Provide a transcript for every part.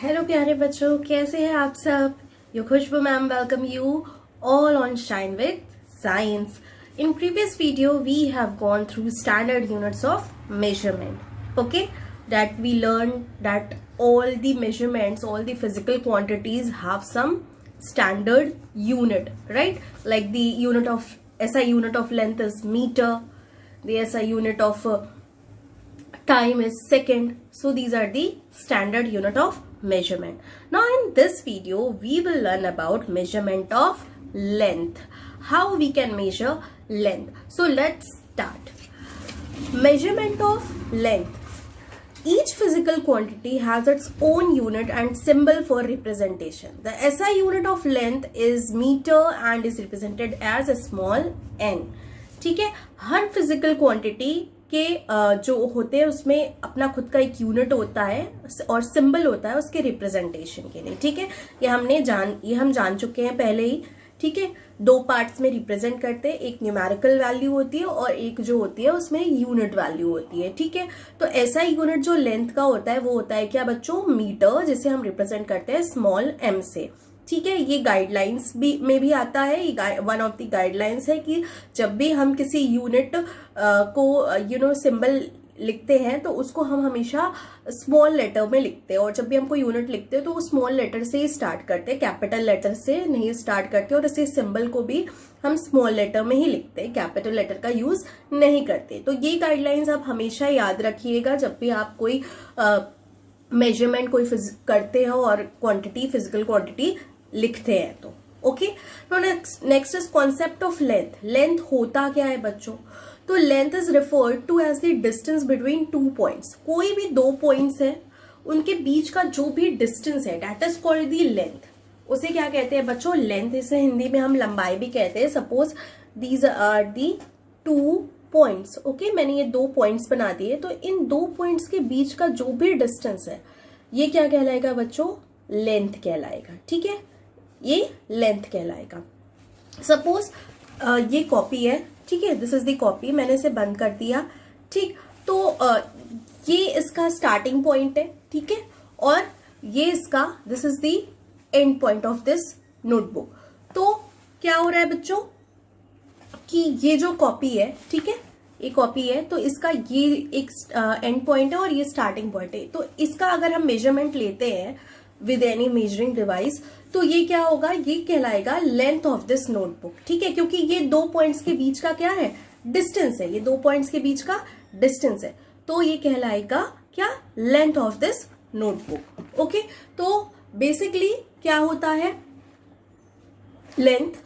Hello प्यारे बच्चों, कैसे हैं आप सब। Yo Khushboo ma'am welcome you all on Shine with Science. In previous video we have gone through standard units of measurement. Okay, that we learned that all the measurements, all the physical quantities have some standard unit, right? Like the unit of SI unit of length is meter, the SI unit of time is second. So these are the standard unit of measurement. Now in this video we will learn about measurement of length, how we can measure length. So let's start. Measurement of length. Each physical quantity has its own unit and symbol for representation. The SI unit of length is meter and is represented as a small n. ठीक है, हर physical quantity के जो होते हैं उसमें अपना खुद का एक यूनिट होता है और सिंबल होता है उसके रिप्रेजेंटेशन के लिए. ठीक है, ये हम जान चुके हैं पहले ही. ठीक है, दो पार्ट्स में रिप्रेजेंट करते हैं, एक न्यूमेरिकल वैल्यू होती है और एक जो होती है उसमें यूनिट वैल्यू होती है. ठीक है, तो ऐसा यूनिट जो लेंथ का होता है वो होता है क्या बच्चों, मीटर, जिसे हम रिप्रेजेंट करते हैं स्मॉल m से. ठीक है, ये गाइडलाइंस भी में भी आता है. ये वन ऑफ द गाइडलाइंस है कि जब भी हम किसी यूनिट को सिंबल लिखते हैं तो उसको हम हमेशा स्मॉल लेटर में लिखते हैं, और जब भी हम कोई यूनिट लिखते हैं तो वो स्मॉल लेटर से ही स्टार्ट करते हैं, कैपिटल लेटर से नहीं स्टार्ट करते. और इसी सिंबल को भी हम स्मॉल लेटर में ही लिखते हैं, कैपिटल लेटर का यूज नहीं करते. तो ये गाइडलाइंस आप हमेशा याद रखिएगा जब भी आप कोई मेजरमेंट कोई करते हो और क्वांटिटी, फिजिकल क्वांटिटी लिखते हैं तो. Okay, next is concept of length. Length होता क्या है बच्चों, तो length is referred to as the distance between two points. कोई भी दो पॉइंट्स हैं उनके बीच का जो भी डिस्टेंस है that is called the length. उसे क्या कहते हैं बच्चों, लेंथ. इसे हिंदी में हम लंबाई भी कहते हैं. Suppose these are the two points. Okay, मैंने ये दो पॉइंट्स बना दिए, तो इन दो पॉइंट्स के बीच का जो भी डिस्टेंस है ये क्या कहलाएगा बच्चों, लेंथ कहलाएगा. ठीक है, ये लेंथ कहलाएगा. सपोज ये कॉपी है. ठीक है, दिस इज द कॉपी. मैंने इसे बंद कर दिया. ठीक, तो ये इसका स्टार्टिंग पॉइंट है. ठीक है, और ये इसका, this is the end point of this notebook. तो क्या हो रहा है बच्चों कि ये जो कॉपी है, ठीक है, ये कॉपी है, तो इसका ये एक एंड पॉइंट है और ये स्टार्टिंग पॉइंट है. तो इसका अगर हम मेजरमेंट लेते हैं विद एनी मेजरिंग डिवाइस तो ये क्या होगा, ये कहलाएगा लेंथ ऑफ दिस नोटबुक. ठीक है, क्योंकि ये दो पॉइंट्स के बीच का क्या है, डिस्टेंस है. ये दो पॉइंट्स के बीच का डिस्टेंस है, तो ये कहलाएगा क्या, length of this notebook. Okay, तो बेसिकली क्या होता है, लेंथ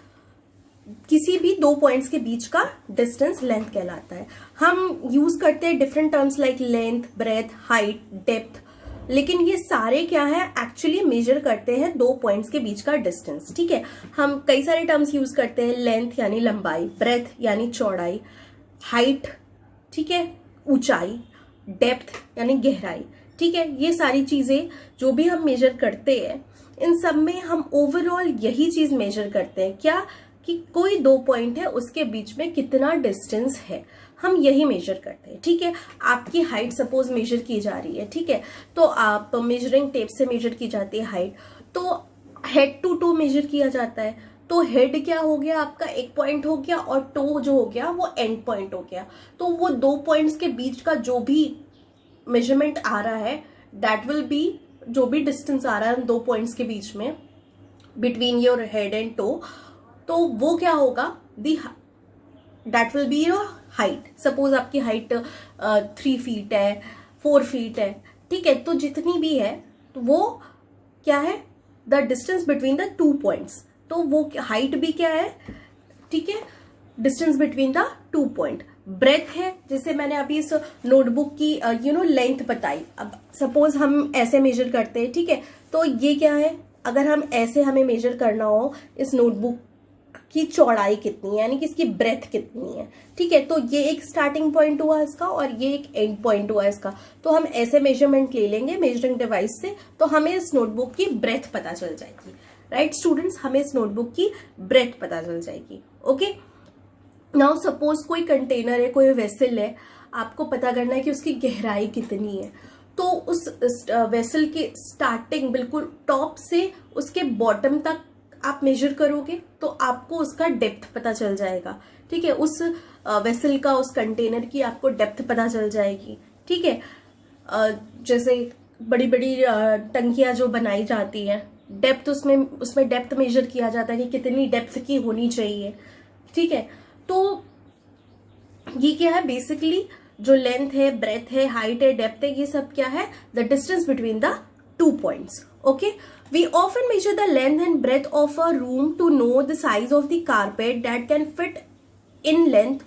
किसी भी दो पॉइंट्स के बीच का डिस्टेंस लेंथ कहलाता है. हम यूज करते हैं different terms like length, breadth, height, depth, लेकिन ये सारे क्या है, एक्चुअली मेजर करते हैं दो पॉइंट्स के बीच का डिस्टेंस. ठीक है, हम कई सारे टर्म्स यूज करते हैं. लेंथ यानी लंबाई, ब्रेथ यानी चौड़ाई, हाइट, ठीक है, ऊंचाई, डेप्थ यानी गहराई. ठीक है, ये सारी चीजें जो भी हम मेजर करते हैं इन सब में हम ओवरऑल यही चीज मेजर करते हैं, क्या, कि कोई दो पॉइंट है उसके बीच में कितना डिस्टेंस है, हम यही मेजर करते हैं. ठीक है, आपकी हाइट सपोज मेजर की जा रही है. ठीक है, तो आप मेजरिंग टेप से मेजर की जाती है हाइट, तो हेड टू टो मेजर किया जाता है. तो हेड क्या हो गया आपका, एक पॉइंट हो गया, और टो जो हो गया वो एंड पॉइंट हो गया. तो वो दो पॉइंट्स के बीच का जो भी मेजरमेंट आ रहा है दैट विल बी, जो भी डिस्टेंस आ रहा है दो पॉइंट्स के बीच में between your head and toe, तो वो क्या होगा, that will be your height. Suppose आपकी हाइट 3 फीट है, 4 फीट है. ठीक है, तो जितनी भी है तो वो क्या है, the distance between the two points. तो वो हाइट भी क्या है, ठीक है, distance between the two point. Breadth है, जैसे मैंने अभी इस नोटबुक की लेंथ बताई. अब सपोज हम ऐसे मेजर करते हैं. ठीक है, तो ये क्या है, अगर हम ऐसे हमें मेजर करना हो इस नोटबुक की चौड़ाई कितनी है, यानी कि इसकी ब्रेथ कितनी है. ठीक है, तो ये एक स्टार्टिंग पॉइंट हुआ इसका और ये एक एंड पॉइंट हुआ इसका. तो हम ऐसे मेजरमेंट ले लेंगे मेजरिंग डिवाइस से, तो हमें इस नोटबुक की ब्रेथ पता चल जाएगी. राइट स्टूडेंट्स, हमें इस नोटबुक की ब्रेथ पता चल जाएगी. ओके, नाउ सपोज कोई कंटेनर है, कोई वेसल है, आपको पता करना है कि उसकी गहराई कितनी है. तो उस वेसल के स्टार्टिंग बिल्कुल टॉप से उसके बॉटम तक आप मेजर करोगे तो आपको उसका डेप्थ पता चल जाएगा। ठीक है, उस वेसल का, उस कंटेनर की आपको डेप्थ पता चल जाएगी। ठीक है, जैसे बड़ी बड़ी टंकियां जो बनाई जाती हैं, डेप्थ उसमें डेप्थ मेजर किया जाता है कि कितनी डेप्थ की होनी चाहिए। ठीक है, तो ये क्या है, बेसिकली जो लेंथ है, ब्रेथ है, हाइट है, डेप्थ है, ये सब क्या है, the distance between the 2 points. Okay, we often measure the length and breadth of a room to know the size of the carpet that can fit in length.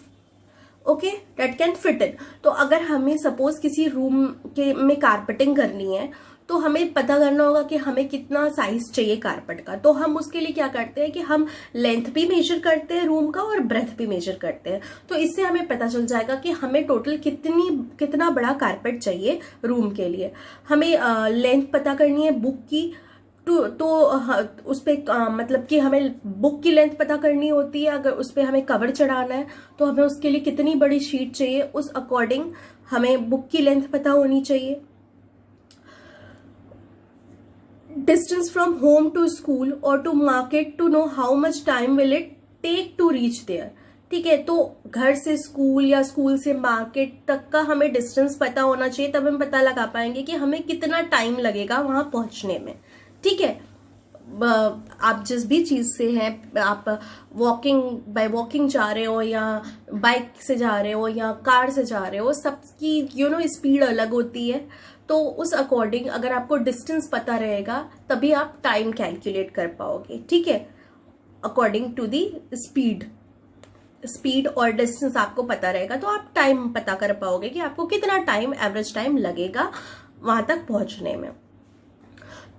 Okay, that can fit in. तो अगर हमें suppose किसी room के में carpeting करनी है तो हमें पता करना होगा कि हमें कितना साइज चाहिए कारपेट का। तो हम उसके लिए क्या करते हैं कि हम लेंथ भी मेजर करते हैं रूम का और ब्रेथ भी मेजर करते हैं। तो इससे हमें पता चल जाएगा कि हमें टोटल कितना बड़ा कारपेट चाहिए रूम के लिए। हमें लेंथ पता करनी है बुक की, तो उस पर मतलब कि हमें बुक की लेंथ पता करनी होती है। अगर उस पर हमें कवर चढ़ाना है तो हमें उसके लिए कितनी बड़ी शीट चाहिए, उस अकॉर्डिंग हमें बुक की लेंथ पता होनी चाहिए। Distance from home to school और to market to know how much time will it take to reach there. ठीक है, तो घर से स्कूल या स्कूल से मार्केट तक का हमें डिस्टेंस पता होना चाहिए, तब हम पता लगा पाएंगे कि हमें कितना टाइम लगेगा वहां पहुंचने में। ठीक है, आप जिस भी चीज से हैं, आप बाय वॉकिंग जा रहे हो या बाइक से जा रहे हो या कार से जा रहे हो, सबकी स्पीड अलग होती है। तो उस अकॉर्डिंग अगर आपको डिस्टेंस पता रहेगा तभी आप टाइम कैलकुलेट कर पाओगे। ठीक है, अकॉर्डिंग टू दी स्पीड और डिस्टेंस आपको पता रहेगा तो आप टाइम पता कर पाओगे कि आपको कितना टाइम, एवरेज टाइम लगेगा वहां तक पहुंचने में।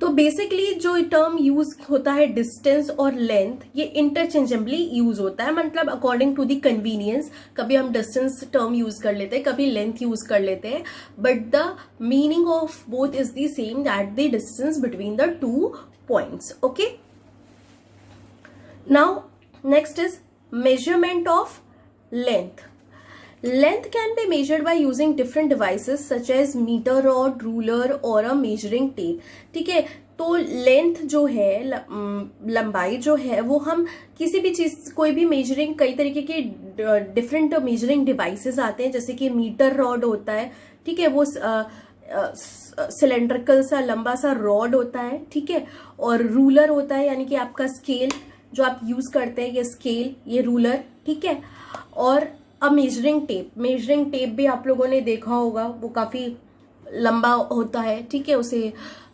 तो बेसिकली जो टर्म यूज होता है डिस्टेंस और लेंथ, ये इंटरचेंजेबली यूज होता है, मतलब अकॉर्डिंग टू दी कन्वीनियंस। कभी हम डिस्टेंस टर्म यूज कर लेते हैं, कभी लेंथ यूज कर लेते हैं, but the meaning of both is the same, that the distance between the 2 points. Okay, now next is measurement of length. Length can be measured by using different devices such as meter rod, ruler or a measuring tape. ठीक है, तो length जो है, लंबाई जो है, वो हम किसी भी चीज, कोई भी मेजरिंग, कई तरीके के डिफरेंट मेजरिंग डिवाइसेस आते हैं, जैसे कि मीटर रॉड होता है। ठीक है, वो सिलेंड्रिकल सा लंबा सा रॉड होता है। ठीक है, और रूलर होता है, यानी कि आपका स्केल जो आप यूज करते हैं, ये स्केल, ये रूलर। ठीक है, और मेजरिंग टेप भी आप लोगों ने देखा होगा, वो काफी लंबा होता है। ठीक है, उसे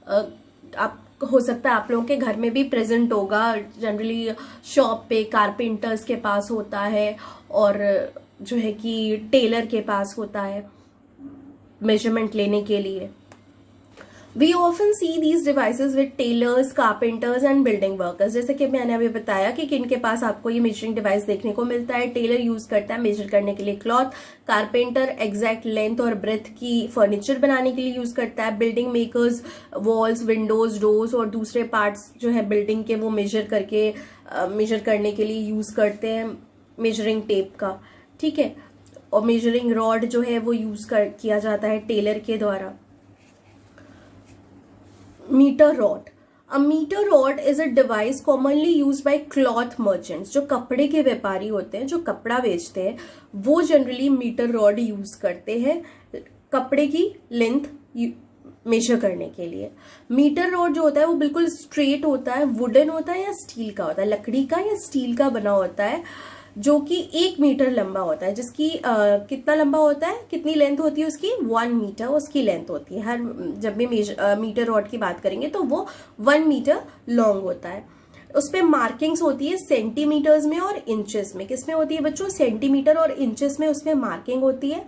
आप हो सकता है आप लोगों के घर में भी प्रेजेंट होगा, जनरली शॉप पे कारपेंटर्स के पास होता है और जो है कि टेलर के पास होता है मेजरमेंट लेने के लिए। We often see these devices with tailors, carpenters and building workers. जैसे कि मैंने अभी बताया कि किनके पास आपको ये मेजरिंग डिवाइस देखने को मिलता है। टेलर यूज करता है मेजर करने के लिए क्लॉथ, कारपेंटर एग्जैक्ट लेंथ और ब्रेथ की फर्नीचर बनाने के लिए यूज करता है, building makers walls, Windows, doors और दूसरे पार्ट्स जो है बिल्डिंग के, वो मेजर करने के लिए यूज करते हैं मेजरिंग टेप का। ठीक है, और मेजरिंग रॉड जो है वो यूज किया जाता है टेलर के द्वारा। Meter rod. A meter rod is a device commonly used by cloth merchants. जो कपड़े के व्यापारी होते हैं, जो कपड़ा बेचते हैं, वो जनरली मीटर रॉड यूज करते हैं कपड़े की लेंथ मेजर करने के लिए। मीटर रॉड जो होता है वो बिल्कुल स्ट्रेट होता है, वुडन होता है या स्टील का होता है, लकड़ी का या स्टील का बना होता है, जो कि 1 मीटर लंबा होता है, जिसकी कितना लंबा होता है, कितनी लेंथ होती है उसकी, 1 मीटर उसकी लेंथ होती है। हर जब भी मीटर रॉड की बात करेंगे तो वो 1 मीटर लॉन्ग होता है। उस पे मार्किंग्स होती है सेंटीमीटर्स में और इंचेस में। किसमें होती है बच्चों, सेंटीमीटर और इंचेस में उसमें मार्किंग होती है।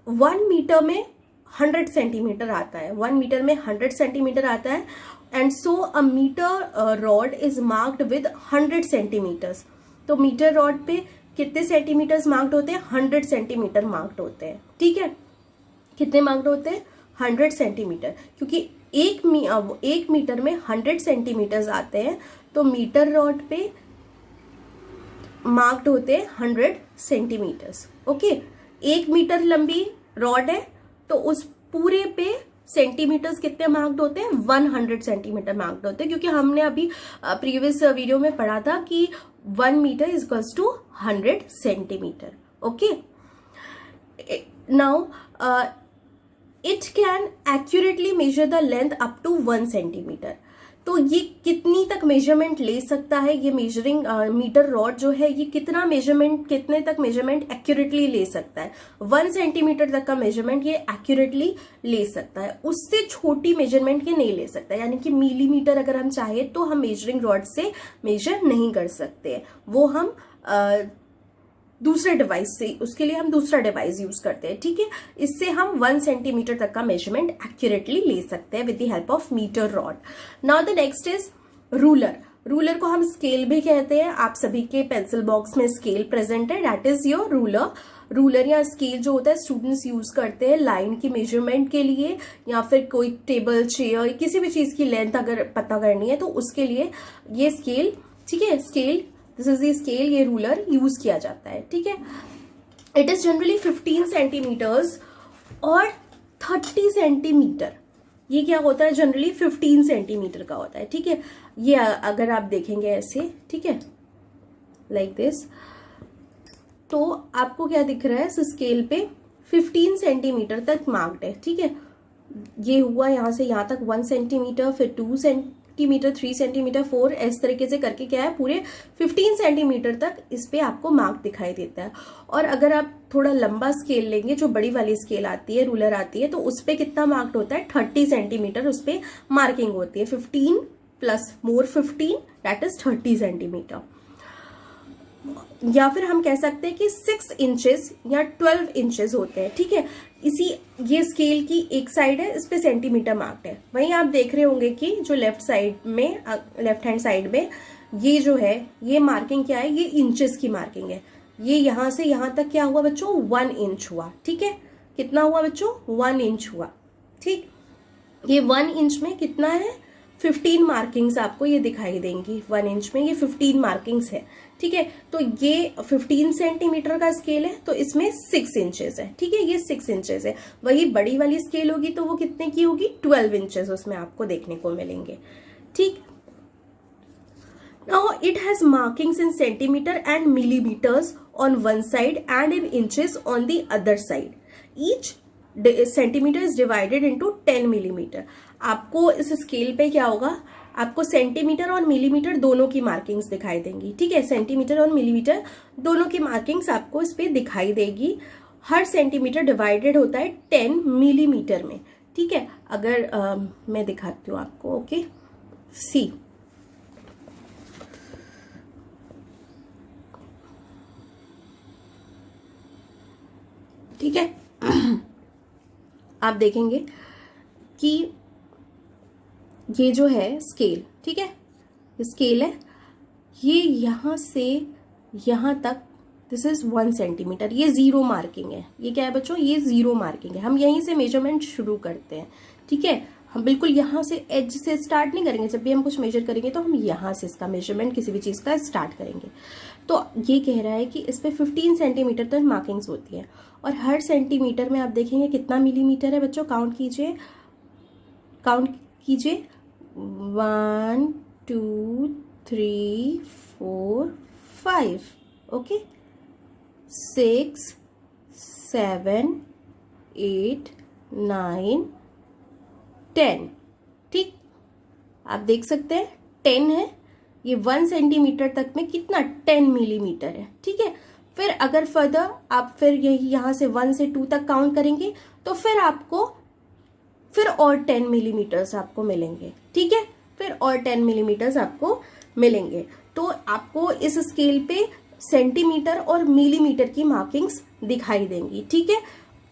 1 मीटर में 100 सेंटीमीटर आता है, 1 मीटर में 100 सेंटीमीटर आता है, and so a metre rod is marked with 100 centimetres. तो मीटर रॉड पे कितने सेंटीमीटर्स मार्क्ड होते हैं, 100 सेंटीमीटर मार्क्ड होते हैं। ठीक है, कितने मार्क्ड होते हैं, 100 सेंटीमीटर, क्योंकि एक मीटर में 100 सेंटीमीटर्स आते हैं, तो मीटर रॉड पे मार्क्ड होते हैं 100 सेंटीमीटर्स। ओके, 1 मीटर लंबी रॉड है तो उस पूरे पे सेंटीमीटर्स कितने मार्क्ड होते हैं, 100 सेंटीमीटर मार्क्ड होते हैं, क्योंकि हमने अभी प्रीवियस वीडियो में पढ़ा था कि 1 metre is equals to 100 centimetre. Okay, now it can accurately measure the length up to 1 centimetre. तो ये कितनी तक मेजरमेंट ले सकता है, ये मेजरिंग मीटर रॉड जो है ये कितने तक मेजरमेंट एक्यूरेटली ले सकता है. 1 सेंटीमीटर तक का मेजरमेंट ये एक्यूरेटली ले सकता है, उससे छोटी मेजरमेंट ये नहीं ले सकता. यानी कि मिलीमीटर अगर हम चाहे तो हम मेजरिंग रॉड से मेजर नहीं कर सकते, वो हम दूसरे डिवाइस से, उसके लिए हम दूसरा डिवाइस यूज करते हैं. ठीक है, इससे हम 1 सेंटीमीटर तक का मेजरमेंट एक्यूरेटली ले सकते हैं with the help of metre rod. Now the next is ruler. Ruler को हम स्केल भी कहते हैं. आप सभी के पेंसिल बॉक्स में स्केल प्रेजेंट है, that is your ruler. Ruler या स्केल जो होता है स्टूडेंट्स यूज करते हैं लाइन की मेजरमेंट के लिए, या फिर कोई टेबल, चेयर, किसी भी चीज की लेंथ अगर पता करनी है तो उसके लिए ये स्केल, ठीक है, scale, this is the scale, ये रूलर यूज किया जाता है. ठीक है, इट इज जनरली 15 सेंटीमीटर्स और 30 सेंटीमीटर. ये क्या होता है, जनरली 15 सेंटीमीटर का होता है. ठीक है, ये अगर आप देखेंगे ऐसे, ठीक है, लाइक दिस, तो आपको क्या दिख रहा है, इस स्केल पे 15 सेंटीमीटर तक मार्क्ड है. ठीक है, ये हुआ यहां से यहां तक 1 सेंटीमीटर, फिर 2 सेंटीमीटर, 3 सेंटीमीटर, 4, इस तरीके से करके क्या है पूरे 15 सेंटीमीटर तक इस पे आपको मार्क दिखाई देता है. और अगर आप थोड़ा लंबा स्केल लेंगे, जो बड़ी वाली स्केल आती है, रूलर आती है, तो उस पे कितना मार्क्ड होता है, 30 सेंटीमीटर उस पे मार्किंग होती है. 15 plus more 15 that is 30 centimetre. या फिर हम कह सकते हैं कि 6 इंचेस या 12 इंचेस होते हैं. ठीक है, इसी ये स्केल की एक साइड है, इस पे सेंटीमीटर मार्क्ड है. वहीं आप देख रहे होंगे कि जो लेफ्ट साइड में, लेफ्ट हैंड साइड में ये जो है, ये मार्किंग क्या है, ये इंचेस की मार्किंग है. ये यहां से यहां तक क्या हुआ बच्चों, 1 इंच हुआ. ठीक है, कितना हुआ बच्चों, 1 इंच हुआ. ठीक, ये 1 इंच में कितना है, 15 मार्किंग्स आपको ये दिखाई देंगी. 1 इंच में ये 15 मार्किंग्स है. ठीक है, तो ये 15 सेंटीमीटर का स्केल है, तो इसमें 6 इंचेस है. ठीक है, ये 6 इंचेस है. वही बड़ी वाली स्केल होगी तो वो कितने की होगी, 12 इंचेस उसमें आपको देखने को मिलेंगे. ठीक, now it has markings in centimetre and millimetres on one side and in inches on the other side. Each centimetre is divided into 10 millimetre. आपको इस स्केल पे क्या होगा, आपको सेंटीमीटर और मिलीमीटर दोनों की मार्किंग्स दिखाई देंगी. ठीक है, सेंटीमीटर और मिलीमीटर दोनों की मार्किंग्स आपको इस पे दिखाई देगी. हर सेंटीमीटर डिवाइडेड होता है 10 मिलीमीटर में. ठीक है, अगर मैं दिखाती हूँ आपको. ओके, सी, ठीक है, आप देखेंगे कि ये जो है स्केल, ठीक है, स्केल है, ये यहां से यहां तक, दिस इज 1 सेंटीमीटर. ये 0 मार्किंग है. ये क्या है बच्चों, ये 0 मार्किंग है. हम यहीं से मेजरमेंट शुरू करते हैं. ठीक है, हम बिल्कुल यहां से एज से स्टार्ट नहीं करेंगे. जब भी हम कुछ मेजर करेंगे तो हम यहां से इसका मेजरमेंट किसी भी चीज का स्टार्ट करेंगे. तो ये कह रहा है कि इस पे 15 सेंटीमीटर तक मार्किंग्स होती है. और हर सेंटीमीटर में आप देखेंगे कितना मिलीमीटर है बच्चों, काउंट कीजिए, काउंट कीजिए, 1 2 3 4 5, ओके, 6 7 8 9 10. ठीक, आप देख सकते हैं 10 है. ये 1 सेंटीमीटर तक में कितना, 10 मिलीमीटर है. ठीक है, फिर अगर फर्दर आप फिर यही यहां से 1 से 2 तक काउंट करेंगे तो फिर आपको फिर और 10 मिलीमीटर्स आपको मिलेंगे. ठीक है, फिर और 10 मिलीमीटर्स आपको मिलेंगे. तो आपको इस स्केल पे सेंटीमीटर और मिलीमीटर की मार्किंग्स दिखाई देंगी. ठीक है,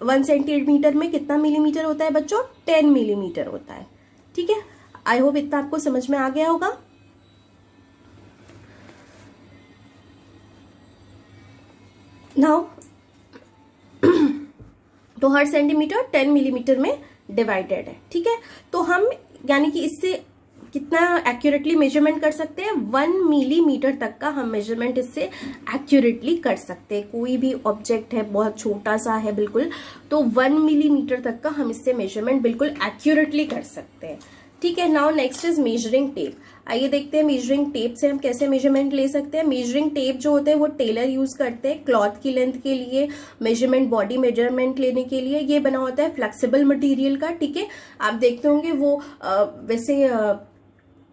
1 सेंटीमीटर में कितना मिलीमीटर होता है बच्चों, 10 मिलीमीटर होता है. ठीक है, आई होप इतना आपको समझ में आ गया होगा. नाउ तो हर सेंटीमीटर 10 मिलीमीटर में डिवाइडेड है. ठीक है, तो हम यानी कि इससे कितना एक्यूरेटली मेजरमेंट कर सकते हैं, 1 मिलीमीटर तक का हम मेजरमेंट इससे एक्यूरेटली कर सकते हैं। कोई भी ऑब्जेक्ट है, बहुत छोटा सा है बिल्कुल, तो 1 मिलीमीटर तक का हम इससे मेजरमेंट बिल्कुल एक्यूरेटली कर सकते हैं। ठीक है, now next is measuring tape. आइए देखते हैं मेजरिंग टेप से हम कैसे मेजरमेंट ले सकते हैं। मेजरिंग टेप जो होते हैं वो टेलर यूज करते हैं क्लॉथ की लेंथ के लिए, मेजरमेंट, बॉडी मेजरमेंट लेने के लिए। ये बना होता है फ्लेक्सिबल मटेरियल का। ठीक है, आप देखते होंगे वो वैसे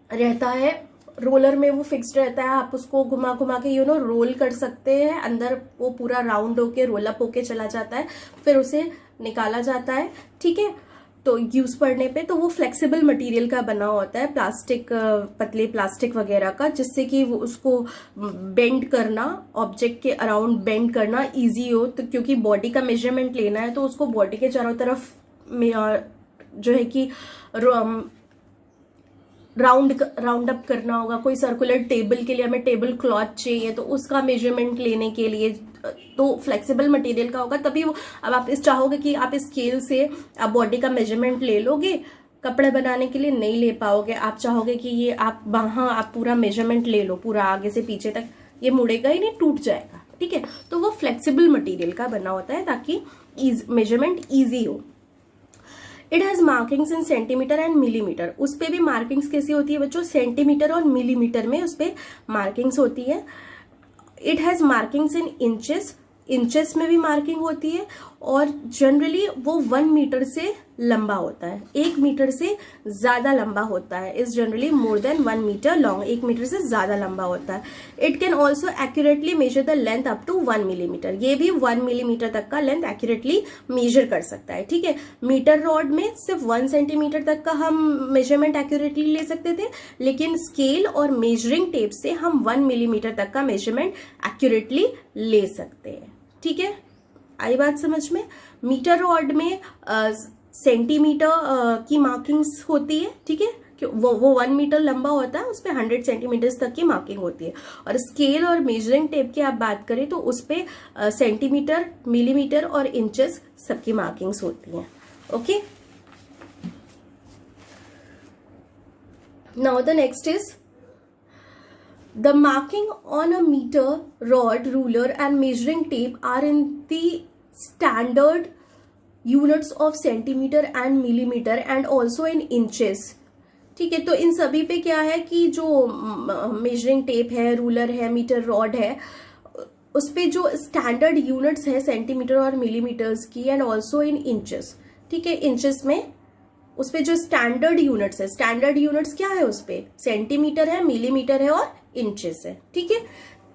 रहता है, रोलर में वो फिक्स्ड रहता है, आप उसको घुमा घुमा के रोल कर सकते हैं, अंदर वो पूरा राउंड होके रोल अप होके चला जाता है, फिर उसे निकाला जाता है। ठीक है, तो यूज पड़ने पे तो वो फ्लेक्सिबल मटेरियल का बना होता है, प्लास्टिक, पतले प्लास्टिक वगैरह का, जिससे कि वो उसको बेंड करना, ऑब्जेक्ट के अराउंड बेंड करना इजी हो। तो क्योंकि बॉडी का मेजरमेंट लेना है तो उसको बॉडी के चारों तरफ जो है कि राउंड अप करना होगा। कोई सर्कुलर टेबल के लिए हमें टेबल क्लॉथ चाहिए तो उसका मेजरमेंट लेने के लिए तो फ्लेक्सिबल मटेरियल का होगा, तभी वो। अब आप इस चाहोगे कि आप स्केल से आप बॉडी का मेजरमेंट ले लोगे, कपड़े बनाने के लिए नहीं ले पाओगे। आप चाहोगे कि ये आप वहां आप पूरा मेजरमेंट ले लो, पूरा आगे से पीछे तक, ये मुड़ेगा ही नहीं, टूट जाएगा। ठीक है, तो वो फ्लेक्सिबल मटेरियल का बना होता है ताकि मेजरमेंट ईजी हो। It has markings in centimetre and millimetre. उस पे भी मार्किंग्स कैसी होती है बच्चों, सेंटीमीटर और मिलीमीटर में उस पे मार्किंग्स होती है। It has markings in inches, inches में भी मार्किंग होती है, और जनरली वो 1 मीटर से लंबा होता है, 1 मीटर से ज्यादा लंबा होता है। Is generally more than 1 metre long, 1 metre से ज्यादा लंबा होता है। It can also accurately measure the length up to 1 millimetre. ये भी 1 मिलीमीटर तक का लेंथ एक्यूरेटली मेजर कर सकता है। ठीक है, मीटर रॉड में सिर्फ 1 सेंटीमीटर तक का हम मेजरमेंट एक्यूरेटली ले सकते थे, लेकिन स्केल और मेजरिंग टेप से हम 1 मिलीमीटर तक का मेजरमेंट एक्यूरेटली ले सकते हैं। ठीक है, आई बात समझ में। मीटर रॉड में सेंटीमीटर की मार्किंग्स होती है। ठीक है, वो 1 मीटर लंबा होता है, उस पर 100 सेंटीमीटर तक की मार्किंग होती है। और स्केल और मेजरिंग टेप की आप बात करें तो उस पर सेंटीमीटर, मिलीमीटर और इंचेस सबकी मार्किंग्स होती हैं। Okay, now the next is the marking on a meter rod, ruler and measuring tape are in the standard units of centimeter and millimeter and also in inches. ठीक है, तो इन सभी पे क्या है कि जो मेजरिंग टेप है, रूलर है, मीटर रॉड है, उस पे जो स्टैंडर्ड यूनिट्स है सेंटीमीटर और मिलीमीटर्स की, एंड ऑल्सो इन इंचेस। ठीक है, इंचेस में उस पे जो स्टैंडर्ड यूनिट्स है, स्टैंडर्ड यूनिट्स क्या है उस पे, सेंटीमीटर है, मिलीमीटर है और इंचेस है। ठीक है,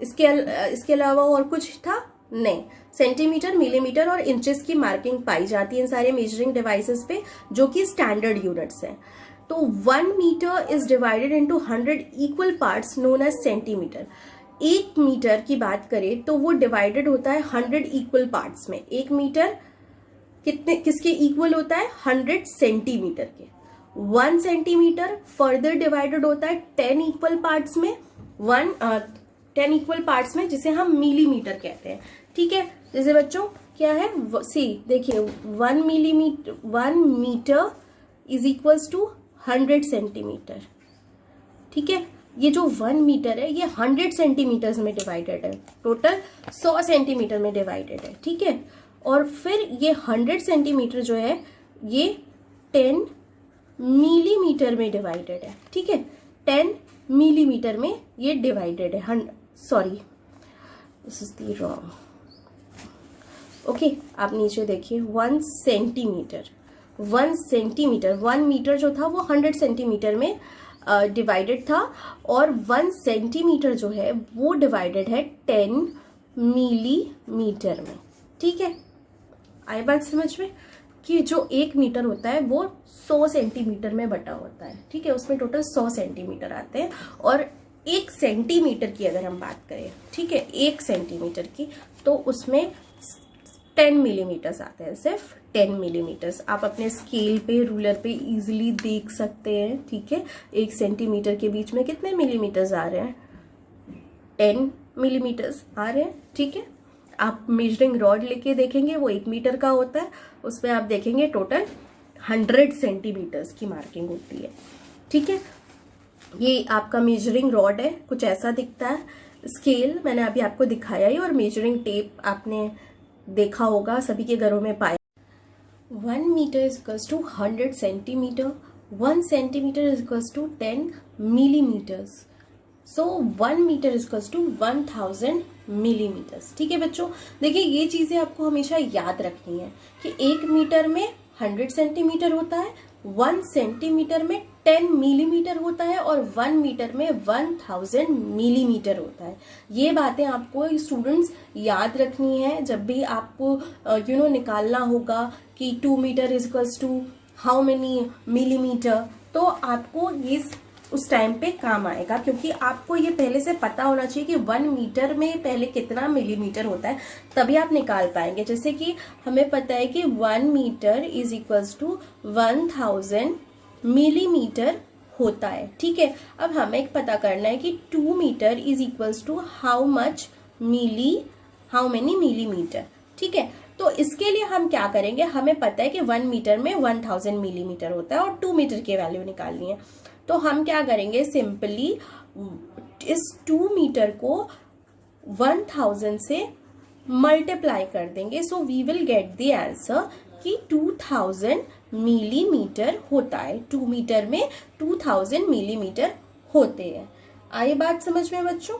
इसके अलावा और कुछ था नहीं। सेंटीमीटर, मिलीमीटर और इंचेस की मार्किंग पाई जाती है इन सारे मेजरिंग डिवाइसेस पे, जो कि स्टैंडर्ड यूनिट्स हैं। तो 1 metre is divided into 100 equal parts known as centimetre. 1 metre की बात करें तो वो डिवाइडेड होता है 100 इक्वल पार्ट्स में। 1 मीटर किसके इक्वल होता है, 100 सेंटीमीटर के। 1 सेंटीमीटर फर्दर डिवाइडेड होता है 10 इक्वल पार्ट्स में, 10 इक्वल पार्ट्स में, जिसे हम मिलीमीटर कहते हैं। ठीक है, जैसे बच्चों क्या है, सी देखिए 1 metre is equals to 100 centimetre. ठीक है, ये जो 1 मीटर है ये 100 सेंटीमीटर्स में डिवाइडेड है, टोटल 100 सेंटीमीटर में डिवाइडेड है। ठीक है, और फिर ये 100 सेंटीमीटर जो है ये 10 मिलीमीटर में डिवाइडेड है। ठीक है, 10 मिलीमीटर में ये डिवाइडेड है। Sorry, this is the wrong. Okay, आप नीचे देखिए 1 सेंटीमीटर, 1 मीटर जो था वो 100 सेंटीमीटर में डिवाइडेड था, और 1 सेंटीमीटर जो है वो डिवाइडेड है 10 मिलीमीटर में। ठीक है, आई बात समझ में कि जो 1 मीटर होता है वो 100 सेंटीमीटर में बटा होता है। ठीक है, उसमें टोटल 100 सेंटीमीटर आते हैं, और 1 सेंटीमीटर की अगर हम बात करें, ठीक है, 1 सेंटीमीटर की, तो उसमें 10 मिलीमीटर्स आते हैं, सिर्फ 10 मिलीमीटर्स। आप अपने स्केल पे, रूलर पे इजीली देख सकते हैं। ठीक है, 1 सेंटीमीटर के बीच में कितने मिलीमीटर्स आ रहे हैं, 10 मिलीमीटर्स आ रहे हैं। ठीक है, आप मेजरिंग रॉड लेके देखेंगे वो 1 मीटर का होता है, उसमें आप देखेंगे टोटल 100 सेंटीमीटर्स की मार्किंग होती है। ठीक है, ये आपका मेजरिंग रॉड है, कुछ ऐसा दिखता है। स्केल मैंने अभी आपको दिखाया ही, और मेजरिंग टेप आपने देखा होगा, सभी के घरों में पाया। 1 metre is equals to 100 centimetre, 1 centimetre is equals to 10 millimetres. So 1 metre is equals to 1000 millimetres. ठीक है बच्चों, देखिए ये चीजें आपको हमेशा याद रखनी है कि 1 मीटर में 100 सेंटीमीटर होता है, 1 सेंटीमीटर में 10 मिलीमीटर होता है, और 1 मीटर में 1000 मिलीमीटर होता है। ये बातें आपको स्टूडेंट्स याद रखनी है जब भी आपको निकालना होगा कि 2 metre is equals to how many millimetre, तो आपको ये उस टाइम पे काम आएगा, क्योंकि आपको ये पहले से पता होना चाहिए कि 1 मीटर में पहले कितना मिलीमीटर होता है, तभी आप निकाल पाएंगे। जैसे कि हमें पता है कि 1 metre is equals to 1000 millimetre होता है। ठीक है, अब हमें पता करना है कि 2 metre is equals to how many millimetre. ठीक है, तो इसके लिए हम क्या करेंगे, हमें पता है कि 1 मीटर में 1000 मिलीमीटर होता है और 2 मीटर की वैल्यू निकालनी है। तो हम क्या करेंगे, सिंपली इस 2 मीटर को 1000 से मल्टीप्लाई कर देंगे। So we will get the answer कि 2000 मिलीमीटर होता है। 2 मीटर में 2000 मिलीमीटर होते हैं। आई बात समझ में बच्चों?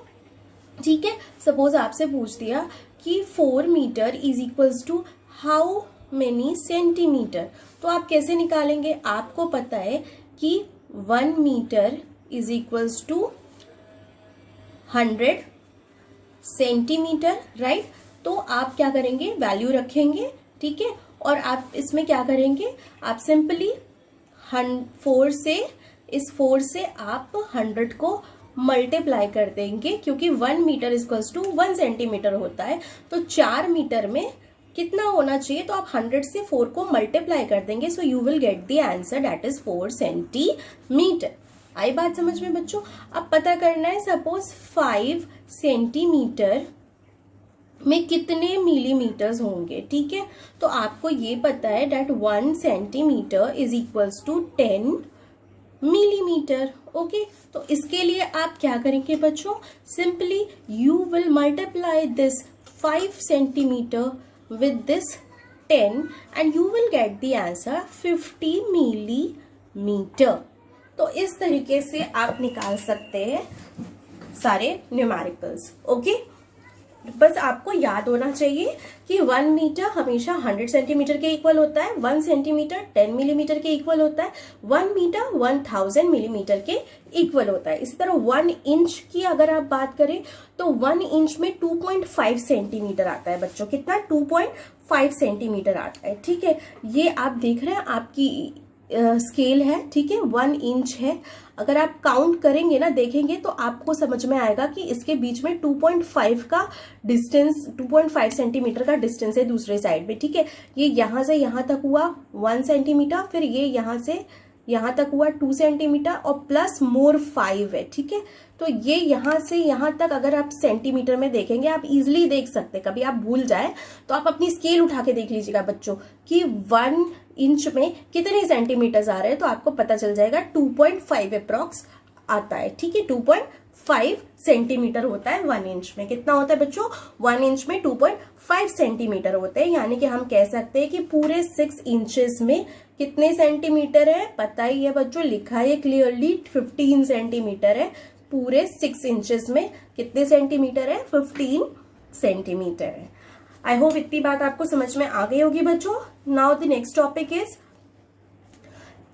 ठीक है, सपोज आपसे पूछ दिया कि 4 metre is equals to how many centimetre, तो आप कैसे निकालेंगे? आपको पता है कि 1 metre is equals to 100 centimetre, right? तो आप क्या करेंगे, वैल्यू रखेंगे। ठीक है, और आप इसमें क्या करेंगे, आप सिंपली 4 से आप 100 को मल्टीप्लाई कर देंगे, क्योंकि 1 मीटर इक्वल्स टू 1 सेंटीमीटर होता है। तो 4 मीटर में कितना होना चाहिए, तो आप 100 से 4 को मल्टीप्लाई कर देंगे। So you will get the answer, that is 4 centimetre. आई बात समझ में बच्चों? अब पता करना है, सपोज 5 सेंटीमीटर में कितने मिलीमीटर्स होंगे। ठीक है, तो आपको ये पता है that 1 centimetre is equals to 10 millimetre. Okay, तो इसके लिए आप क्या करेंगे बच्चों, simply you will multiply this 5 centimetre with this 10 and you will get the answer 50 millimeter। तो इस तरीके से आप निकाल सकते हैं सारे न्यूमेरिकल्स। ओके, बस आपको याद होना चाहिए कि 1 मीटर हमेशा 100 सेंटीमीटर के इक्वल होता है, 1 सेंटीमीटर 10 मिलीमीटर के इक्वल होता है, 1 मीटर 1000 मिलीमीटर के इक्वल होता है। इसी तरह 1 इंच की अगर आप बात करें तो 1 इंच में 2.5 सेंटीमीटर आता है बच्चों। कितना? 2.5 सेंटीमीटर आता है। ठीक है, ये आप देख रहे हैं आपकी स्केल है। ठीक है, 1 इंच है। अगर आप काउंट करेंगे ना, देखेंगे तो आपको समझ में आएगा कि इसके बीच में 2.5 का डिस्टेंस, 2.5 सेंटीमीटर का डिस्टेंस है दूसरे साइड में। ठीक है, ये यहां से यहां तक हुआ 1 सेंटीमीटर, फिर ये यहां से यहां तक हुआ 2 सेंटीमीटर और प्लस मोर 5 है। ठीक है, तो ये यहां से यहां तक अगर आप सेंटीमीटर में देखेंगे, आप इजिली देख सकते हैं। कभी आप भूल जाए तो आप अपनी स्केल उठा के देख लीजिएगा बच्चों कि 1 इंच में कितने सेंटीमीटर आ रहे हैं, तो आपको पता चल जाएगा 2.5 अप्रॉक्स आता है। ठीक है, 2.5 सेंटीमीटर होता है 1 इंच में। कितना होता है बच्चों? 1 इंच में 2.5 सेंटीमीटर होते हैं। यानी कि हम कह सकते हैं कि पूरे 6 इंचेस में कितने सेंटीमीटर है? पता ही है बच्चों, लिखा है क्लियरली 15 सेंटीमीटर है। पूरे 6 इंचेस में कितने सेंटीमीटर है? 15 सेंटीमीटर है। आई होप इतनी बात आपको समझ में आ गई होगी बच्चों। Now the next topic is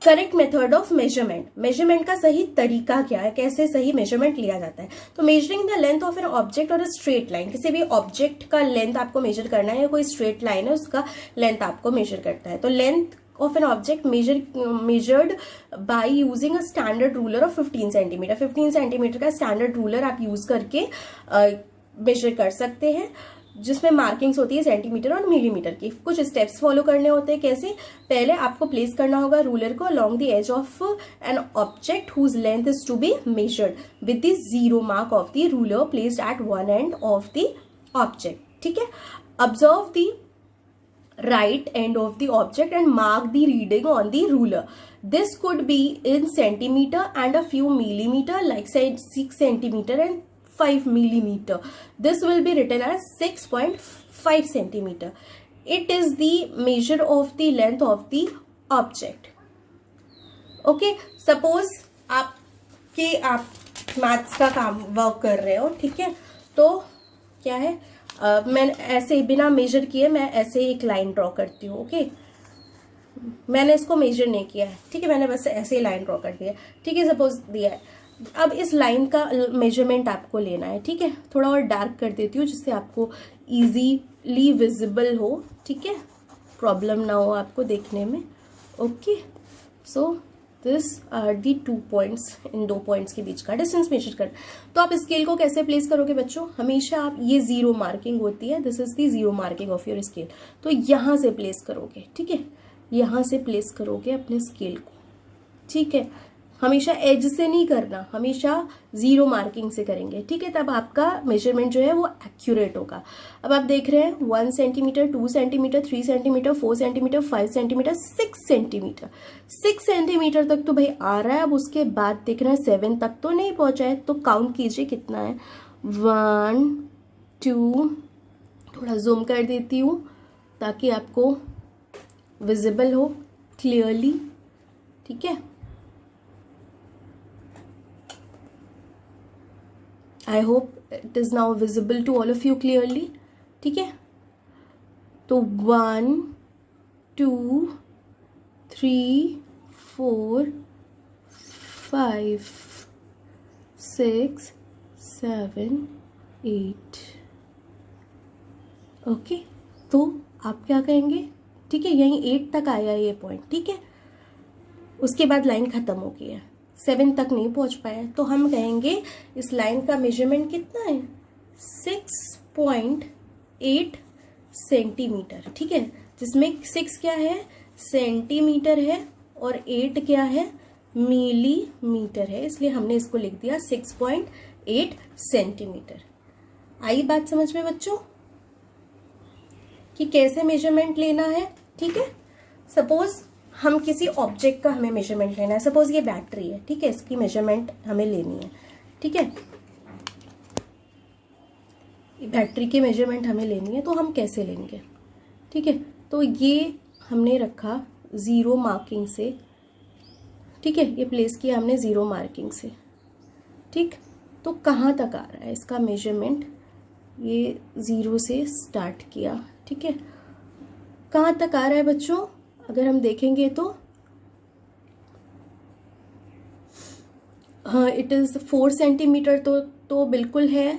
correct method of measurement. Measurement का सही तरीका क्या है, कैसे सही मेजरमेंट लिया जाता है। तो measuring the length of an object और अ स्ट्रेट लाइन, किसी भी ऑब्जेक्ट का लेंथ आपको मेजर करना है, कोई स्ट्रेट लाइन है उसका लेंथ आपको मेजर करता है। तो length of an object measured by using a standard ruler of 15 centimetre. 15 centimetre का स्टैंडर्ड रूलर आप यूज करके मेजर कर सकते हैं, जिसमें मार्किंग्स होती है सेंटीमीटर और मिलीमीटर की। कुछ स्टेप्स फॉलो करने होते हैं। कैसे? पहले आपको प्लेस करना होगा रूलर को along the edge of an object whose length is to be measured with the 0 mark of the ruler placed at one end of the object. ठीक है, observe the right end of the object and mark the reading on the ruler. This could be in centimeter and a few millimeter, like say 6 centimeter and 5 millimeter. This will be written as 6.5 centimeter. It is the measure of the length of the object. Okay, suppose आप maths का काम work कर रहे हो, ठीक है, तो क्या है, मैं ऐसे ही बिना मेजर किए मैं ऐसे ही एक लाइन ड्रॉ करती हूँ. ओके, मैंने इसको मेजर नहीं किया है, ठीक है, मैंने बस ऐसे ही लाइन ड्रॉ कर दिया, ठीक है, सपोज दिया है. अब इस लाइन का मेजरमेंट आपको लेना है, ठीक है. थोड़ा और डार्क कर देती हूँ जिससे आपको इजीली विजिबल हो, ठीक है, प्रॉब्लम ना हो आपको देखने में. Okay, so this are the 2 points. इन 2 पॉइंट्स के बीच का डिस्टेंस मेजर कर. तो आप स्केल को कैसे प्लेस करोगे बच्चों? हमेशा आप, ये 0 मार्किंग होती है, this is the 0 marking of your scale. तो यहाँ से प्लेस करोगे, ठीक है, यहाँ से प्लेस करोगे अपने स्केल को, ठीक है. हमेशा एज से नहीं करना, हमेशा 0 मार्किंग से करेंगे, ठीक है, तब आपका मेजरमेंट जो है वो एक्यूरेट होगा. अब आप देख रहे हैं 1 centimetre, 2 centimetre, 3 centimetre, 4 centimetre, 5 centimetre, 6 centimetre. 6 centimetre तक तो भाई आ रहा है. अब उसके बाद देख रहे हैं 7 तक तो नहीं पहुंचा है, तो काउंट कीजिए कितना है. 1 2, थोड़ा जूम कर देती हूँ ताकि आपको विजिबल हो क्लियरली, ठीक है. I hope it is now visible to all of you clearly, ठीक है. तो 1 2 3 4 5 6 7 8. ओके, तो आप क्या कहेंगे, ठीक है, यहीं 8 तक आया ये पॉइंट, ठीक है. उसके बाद लाइन खत्म हो गई है, 7 तक नहीं पहुंच पाया, तो हम कहेंगे इस लाइन का मेजरमेंट कितना है, 6.8 सेंटीमीटर, ठीक है, जिसमें 6 क्या है, सेंटीमीटर है, और 8 क्या है, मिलीमीटर है, इसलिए हमने इसको लिख दिया 6.8 सेंटीमीटर. आई बात समझ में बच्चों कि कैसे मेजरमेंट लेना है, ठीक है. सपोज हम किसी ऑब्जेक्ट का हमें मेजरमेंट लेना है, सपोज ये बैटरी है, ठीक है, इसकी मेजरमेंट हमें लेनी है, ठीक है, बैटरी की मेजरमेंट हमें लेनी है, तो हम कैसे लेंगे, ठीक है. तो ये हमने रखा 0 मार्किंग से, ठीक है, ये प्लेस किया हमने 0 मार्किंग से, ठीक. तो कहाँ तक आ रहा है इसका मेजरमेंट, ये 0 से स्टार्ट किया, ठीक है. कहाँ तक आ रहा है बच्चों, अगर हम देखेंगे तो हाँ, इट इज 4 सेंटीमीटर तो बिल्कुल है,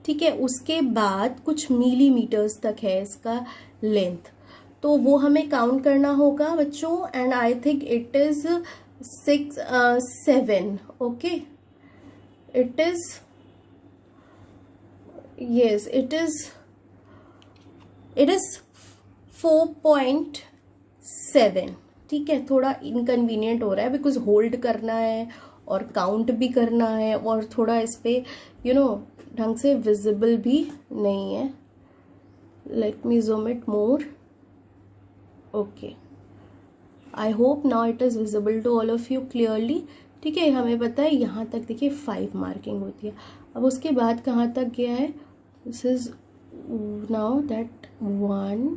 ठीक है. उसके बाद कुछ मिलीमीटर्स तक है इसका लेंथ, तो वो हमें काउंट करना होगा बच्चों. And I think it is 7. Okay, it is, yes, it is 4.7, ठीक है. थोड़ा इनकन्वीनियंट हो रहा है बिकॉज होल्ड करना है और काउंट भी करना है, और थोड़ा इस पे ढंग से विजिबल भी नहीं है. Let me zoom it more. Okay, I hope now it is visible to all of you clearly, ठीक है. हमें पता है यहाँ तक देखिए 5 मार्किंग होती है. अब उसके बाद कहाँ तक गया है, this is now that 1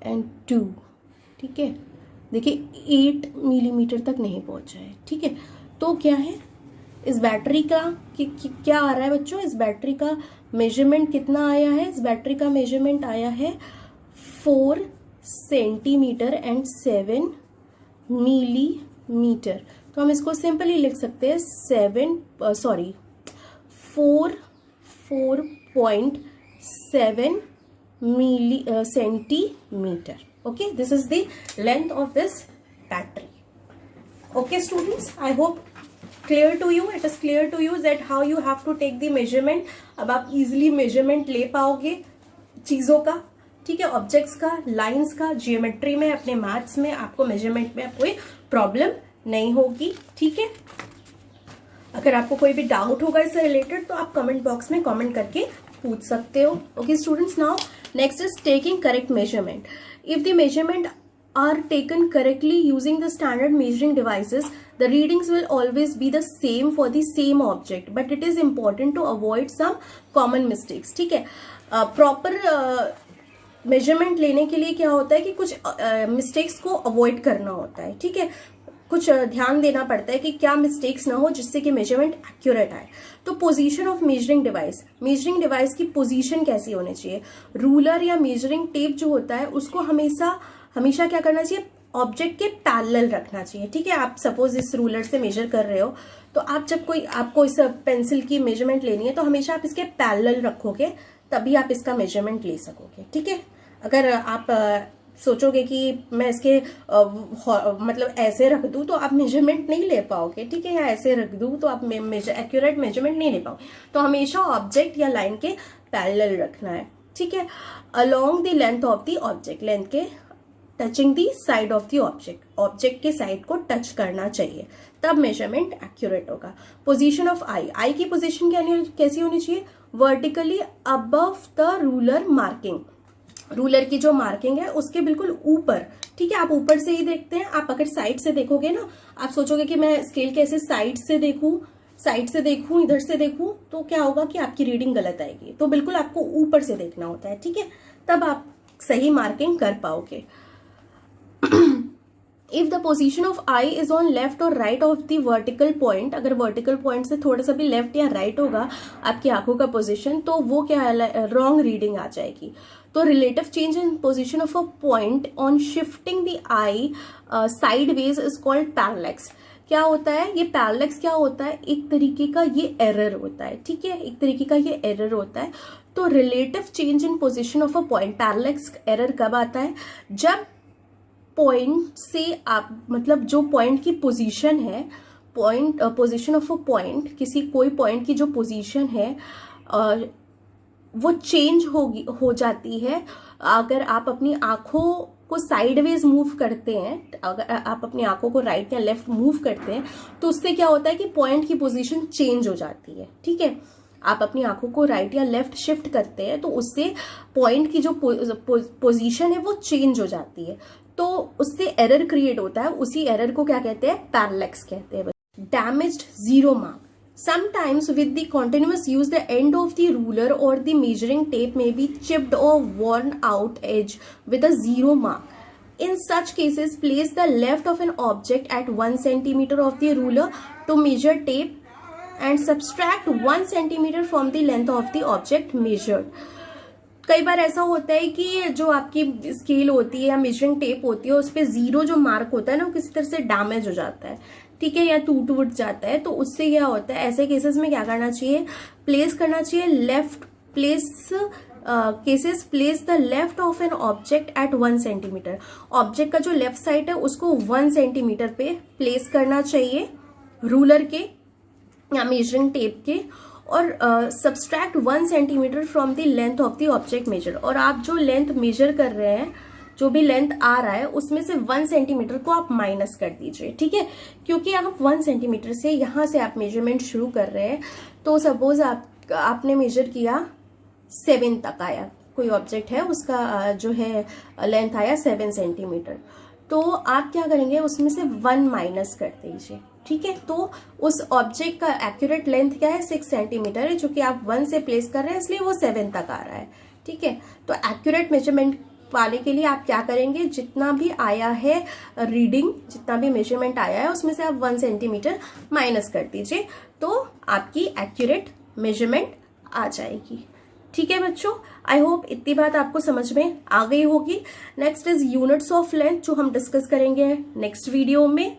and 2, ठीक है. देखिए 8 मिलीमीटर तक नहीं पहुंचा है, ठीक है. तो क्या है इस बैटरी का क्या आ रहा है बच्चों, इस बैटरी का मेजरमेंट कितना आया है, इस बैटरी का मेजरमेंट आया है 4 सेंटीमीटर एंड 7 मिलीमीटर. तो हम इसको सिंपली लिख सकते हैं 4.7 centimeter. Okay, this is the length of this battery. Okay students, I hope clear to you, it is clear to you that how you have to take the measurement. अब आप easily measurement ले पाओगे चीजों का, ठीक है, objects का, lines का, जियोमेट्री में, अपने मैथ्स में आपको मेजरमेंट में कोई प्रॉब्लम नहीं होगी, ठीक है. अगर आपको कोई भी डाउट होगा इससे रिलेटेड तो आप कमेंट बॉक्स में कमेंट करके पूछ सकते हो. Okay students, now Next is taking correct measurement. If the measurement are taken correctly using the standard measuring devices, the readings will always be the same for the same object, but it is important to avoid some common mistakes. ठीक है, proper measurement लेने के लिए क्या होता है कि कुछ मिस्टेक्स को अवॉइड करना होता है. ठीक है, कुछ ध्यान देना पड़ता है कि क्या मिस्टेक्स ना हो जिससे कि मेजरमेंट एक्यूरेट आए. तो पोजीशन ऑफ मेजरिंग डिवाइस की पोजीशन कैसी होनी चाहिए. रूलर या मेजरिंग टेप जो होता है उसको हमेशा क्या करना चाहिए, ऑब्जेक्ट के पैरेलल रखना चाहिए. ठीक है, आप सपोज इस रूलर से मेजर कर रहे हो तो आप जब आपको इस पेंसिल की मेजरमेंट लेनी है तो हमेशा आप इसके पैरेलल रखोगे, तभी आप इसका मेजरमेंट ले सकोगे. ठीक है, अगर आप सोचोगे कि मैं इसके मतलब ऐसे रख दूं तो आप मेजरमेंट नहीं ले पाओगे. ठीक है, या ऐसे रख दूं तो आप एक्यूरेट मेजरमेंट नहीं ले पाओगे. तो हमेशा ऑब्जेक्ट या लाइन के पैरेलल रखना है. ठीक है, along the length of the object, length के touching the side of the object के साइड को टच करना चाहिए, तब मेजरमेंट एक्यूरेट होगा. पोजीशन ऑफ आई की पोजीशन कैसी होनी चाहिए, vertically above the ruler marking. Ruler की जो मार्किंग है उसके बिल्कुल ऊपर. ठीक है, आप ऊपर से ही देखते हैं. आप अगर साइड से देखोगे ना, आप सोचोगे कि मैं स्केल कैसे साइड से देखूं, इधर से देखूं, तो क्या होगा कि आपकी रीडिंग गलत आएगी. तो बिल्कुल आपको ऊपर से देखना होता है. ठीक है, तब आप सही मार्किंग कर पाओगे. If the position of eye is on left और right of the vertical point, अगर वर्टिकल पॉइंट से थोड़ा सा भी लेफ्ट या राइट होगा आपकी आंखों का पोजीशन, तो वो क्या है, रॉन्ग रीडिंग आ जाएगी. तो relative change in position of a point on shifting the I sideways is called parallax. क्या होता है ये पैरेलैक्स, क्या होता है, एक तरीके का ये एरर होता है. ठीक है, एक तरीके का ये एरर होता है. तो relative change in position of a point, parallax error कब आता है, जब पॉइंट से आप मतलब जो पॉइंट की पोजीशन है, पोजीशन ऑफ अ पॉइंट, कोई पॉइंट की जो पोजीशन है वो चेंज हो जाती है. अगर आप अपनी आंखों को साइडवेज मूव करते हैं, अगर आप अपनी आंखों को राइट या लेफ्ट मूव करते हैं तो उससे क्या होता है कि पॉइंट की पोजीशन चेंज हो जाती है. ठीक है, आप अपनी आंखों को राइट या लेफ्ट शिफ्ट करते हैं तो उससे पॉइंट की जो पोजीशन है वो चेंज हो जाती है. तो उससे एरर क्रिएट होता है. उसी एरर को क्या कहते हैं, पैरेलैक्स कहते हैं. Damaged zero mark. Sometimes with the continuous use, the end of the ruler or the measuring tape may be chipped or worn out edge with a zero mark. In such cases, place the left of an object at 1 centimeter of the ruler to measure tape and subtract 1 centimeter from the length of the object measured. कई बार ऐसा होता है कि जो आपकी scale होती है या मेजरिंग टेप होती है उस पर जीरो जो मार्क होता है ना, वो किसी तरह से डैमेज हो जाता है. ठीक है, या टूट जाता है. तो उससे क्या होता है, ऐसे केसेस में क्या करना चाहिए, प्लेस करना चाहिए left place the left of an object at 1 centimetre. Object का जो लेफ्ट साइड है उसको 1 सेंटीमीटर पे प्लेस करना चाहिए रूलर के या मेजरिंग टेप के, और subtract 1 centimetre from the length of the object measure. और आप जो लेंथ मेजर कर रहे हैं, जो भी लेंथ आ रहा है उसमें से 1 सेंटीमीटर को आप माइनस कर दीजिए. ठीक है, क्योंकि आप 1 सेंटीमीटर से यहां से आप मेजरमेंट शुरू कर रहे हैं. तो सपोज आपने मेजर किया 7 तक आया, कोई ऑब्जेक्ट है उसका जो है लेंथ आया 7 सेंटीमीटर, तो आप क्या करेंगे, उसमें से 1 माइनस कर दीजिए. ठीक है, तो उस ऑब्जेक्ट का एक्यूरेट लेंथ क्या है, 6 सेंटीमीटर है, जो कि आप 1 से प्लेस कर रहे हैं इसलिए वो 7 तक आ रहा है. ठीक है, तो एक्यूरेट मेजरमेंट पाने के लिए आप क्या करेंगे, जितना भी आया है रीडिंग, जितना भी मेजरमेंट आया है उसमें से आप 1 सेंटीमीटर माइनस कर दीजिए, तो आपकी एक्यूरेट मेजरमेंट आ जाएगी. ठीक है बच्चों, आई होप इतनी बात आपको समझ में आ गई होगी. Next is units of length, जो हम डिस्कस करेंगे नेक्स्ट वीडियो में.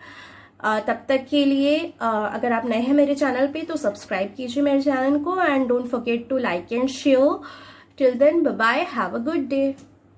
तब तक के लिए अगर आप नए हैं मेरे चैनल पे तो सब्सक्राइब कीजिए मेरे चैनल को, and don't forget to like and share. Till then, bye bye, have a good day.